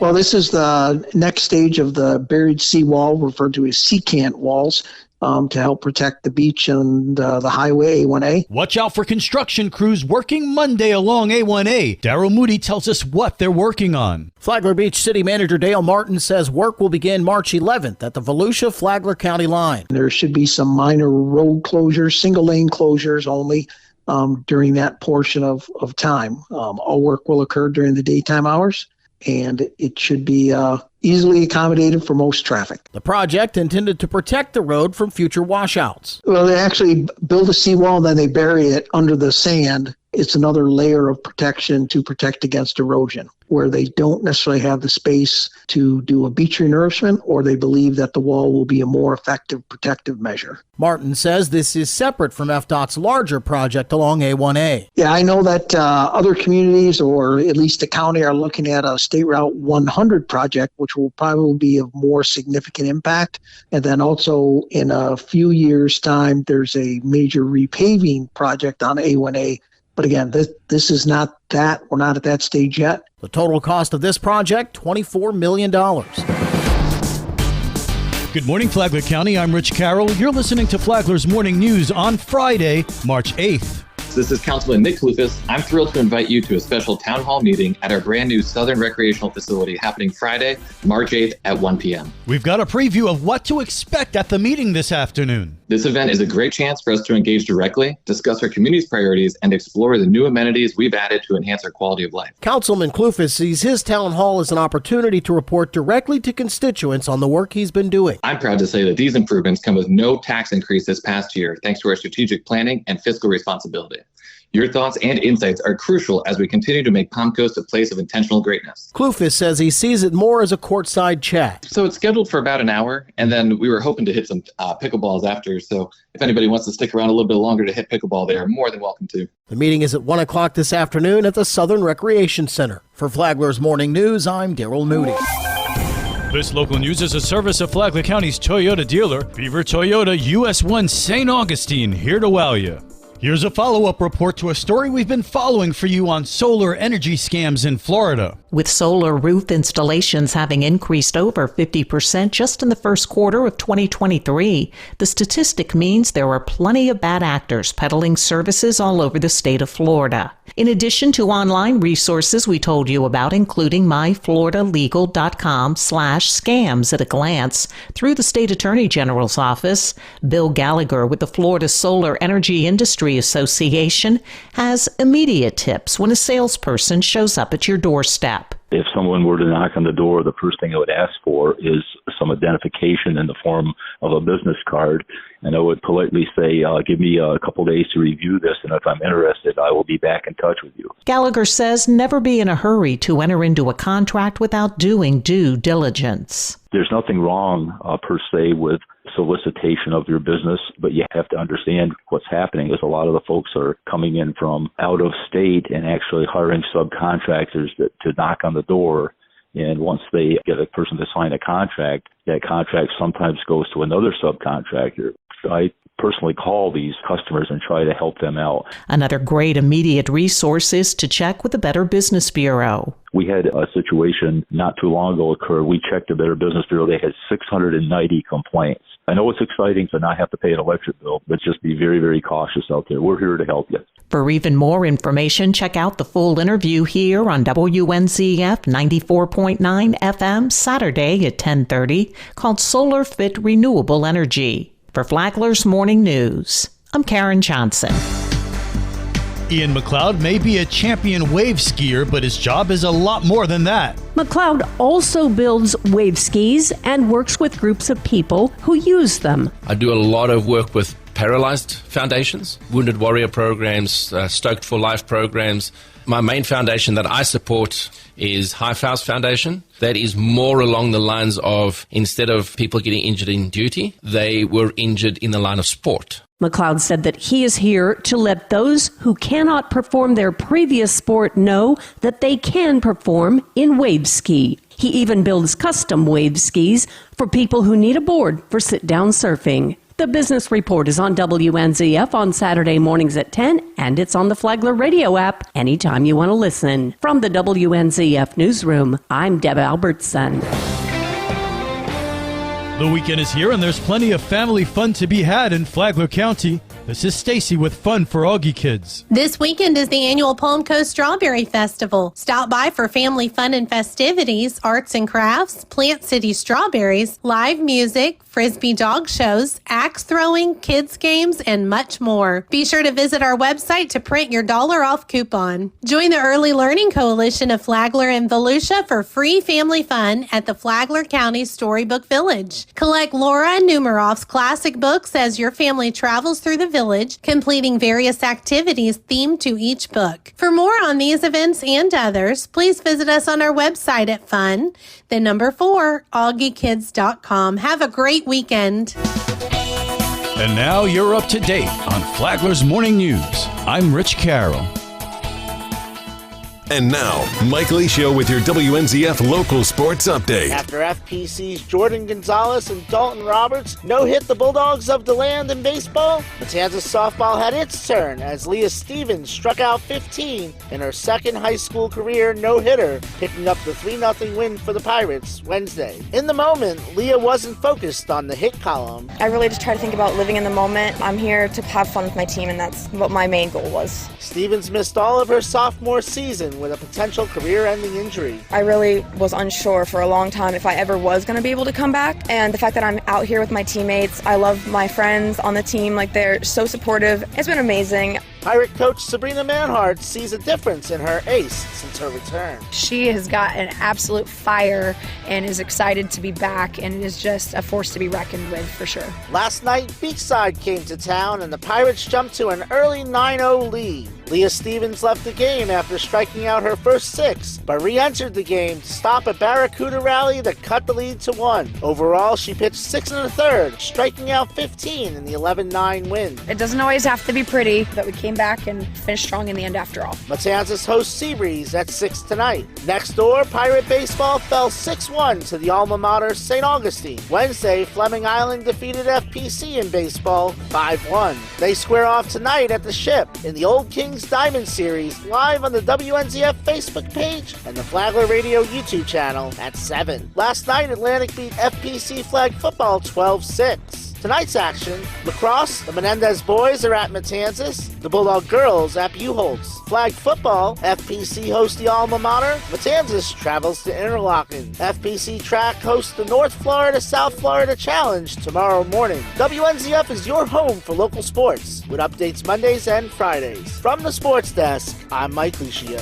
Well, this is the next stage of the buried seawall, referred to as secant walls, to help protect the beach and the highway A1A. Watch out for construction crews working Monday along A1A. Daryl Moody tells us what they're working on. Flagler Beach City Manager Dale Martin says work will begin March 11th at the Volusia-Flagler County line. There should be some minor road closures, single lane closures only during that portion of time. All work will occur during the daytime hours, and it should be easily accommodated for most traffic. The project intended to protect the road from future washouts. Well, they actually build a seawall and then they bury it under the sand. It's another layer of protection to protect against erosion, where they don't necessarily have the space to do a beach renourishment, or they believe that the wall will be a more effective protective measure. Martin says this is separate from FDOT's larger project along A1A. Yeah, I know that other communities, or at least the county, are looking at a State Route 100 project, which will probably be of more significant impact. And then also in a few years' time, there's a major repaving project on A1A. But again, this is not that. We're not at that stage yet. The total cost of this project, $24 million. Good morning, Flagler County. I'm Rich Carroll. You're listening to Flagler's Morning News on Friday, March 8th. This is Councilman Nick Lucas. I'm thrilled to invite you to a special town hall meeting at our brand new Southern Recreational Facility happening Friday, March 8th at 1 p.m. We've got a preview of what to expect at the meeting this afternoon. This event is a great chance for us to engage directly, discuss our community's priorities, and explore the new amenities we've added to enhance our quality of life. Councilman Clufus sees his town hall as an opportunity to report directly to constituents on the work he's been doing. I'm proud to say that these improvements come with no tax increase this past year, thanks to our strategic planning and fiscal responsibility. Your thoughts and insights are crucial as we continue to make Palm Coast a place of intentional greatness. Clufus says he sees it more as a courtside chat. So it's scheduled for about an hour, and then we were hoping to hit some pickleballs after. So if anybody wants to stick around a little bit longer to hit pickleball, they are more than welcome to. The meeting is at 1 o'clock this afternoon at the Southern Recreation Center. For Flagler's Morning News, I'm Daryl Moody. This local news is a service of Flagler County's Toyota dealer, Beaver Toyota US 1 St. Augustine, here to wow you. Here's a follow-up report to a story we've been following for you on solar energy scams in Florida. With solar roof installations having increased over 50% just in the first quarter of 2023, the statistic means there are plenty of bad actors peddling services all over the state of Florida. In addition to online resources we told you about, including myfloridalegal.com/scams at a glance, through the State Attorney General's office, Bill Gallagher with the Florida Solar Energy Industry Association has immediate tips when a salesperson shows up at your doorstep. If someone were to knock on the door, the first thing I would ask for is some identification in the form of a business card. And I would politely say, give me a couple days to review this, and if I'm interested, I will be back in touch with you. Gallagher says never be in a hurry to enter into a contract without doing due diligence. There's nothing wrong, per se, with solicitation of your business, but you have to understand what's happening is a lot of the folks are coming in from out of state and actually hiring subcontractors to knock on the door. And once they get a person to sign a contract, that contract sometimes goes to another subcontractor. I personally call these customers and try to help them out. Another great immediate resource is to check with the Better Business Bureau. We had a situation not too long ago occur. We checked the Better Business Bureau. They had 690 complaints. I know it's exciting to not have to pay an electric bill, but just be very, very cautious out there. We're here to help you. For even more information, check out the full interview here on WNZF 94.9 FM Saturday at 10:30, called Solar Fit Renewable Energy. For Flagler's Morning News, I'm Karen Johnson. Ian McLeod may be a champion wave skier, but his job is a lot more than that. McLeod also builds wave skis and works with groups of people who use them. I do a lot of work with paralyzed foundations, Wounded Warrior programs, Stoked for Life programs. My main foundation that I support is High Faust Foundation. That is more along the lines of, instead of people getting injured in duty, they were injured in the line of sport. McLeod said that he is here to let those who cannot perform their previous sport know that they can perform in wave ski. He even builds custom wave skis for people who need a board for sit-down surfing. The Business Report is on WNZF on Saturday mornings at 10, and it's on the Flagler radio app anytime you want to listen. From the WNZF Newsroom, I'm Deb Albertson. The weekend is here and there's plenty of family fun to be had in Flagler County. This is Stacy with Fun for Augie Kids. This weekend is the annual Palm Coast Strawberry Festival. Stop by for family fun and festivities, arts and crafts, Plant City strawberries, live music, frisbee dog shows, axe throwing, kids games, and much more. Be sure to visit our website to print your $1 coupon. Join the Early Learning Coalition of Flagler and Volusia for free family fun at the Flagler County Storybook Village. Collect Laura Numeroff's classic books as your family travels through the village, completing various activities themed to each book. For more on these events and others, please visit us on our website at fun4augiekids.com. Have a great weekend. And now you're up to date on Flagler's Morning News. I'm Rich Carroll. And now, Mike Licio with your WNZF local sports update. After FPC's Jordan Gonzalez and Dalton Roberts no-hit the Bulldogs of DeLand in baseball, Matanzas softball had its turn as Leah Stevens struck out 15 in her second high school career no-hitter, picking up the 3-0 win for the Pirates Wednesday. In the moment, Leah wasn't focused on the hit column. I really just try to think about living in the moment. I'm here to have fun with my team, and that's what my main goal was. Stevens missed all of her sophomore season with a potential career-ending injury. I really was unsure for a long time if I ever was going to be able to come back, and the fact that I'm out here with my teammates, I love my friends on the team, they're so supportive. It's been amazing. Pirate coach Sabrina Manhart sees a difference in her ace since her return. She has got an absolute fire and is excited to be back and is just a force to be reckoned with for sure. Last night, Beachside came to town and the Pirates jumped to an early 9-0 lead. Leah Stevens left the game after striking out her first 6, but re-entered the game to stop a Barracuda rally that cut the lead to 1. Overall, she pitched 6 1/3, striking out 15 in the 11-9 win. It doesn't always have to be pretty, but we came back and finished strong in the end after all. Matanzas hosts Seabreeze at 6 tonight. Next door, Pirate Baseball fell 6-1 to the alma mater St. Augustine. Wednesday, Fleming Island defeated FPC in baseball 5-1. They square off tonight at the Ship in the Old Kings Diamond Series, live on the WNZF Facebook page and the Flagler Radio YouTube channel at 7. Last night, Atlantic beat FPC flag football 12-6. Tonight's action, lacrosse, the Menendez boys are at Matanzas, the Bulldog girls at Buchholz. Flag football, FPC hosts the alma mater, Matanzas travels to Interlochen. FPC track hosts the North Florida-South Florida Challenge tomorrow morning. WNZF is your home for local sports, with updates Mondays and Fridays. From the sports desk, I'm Mike Licio.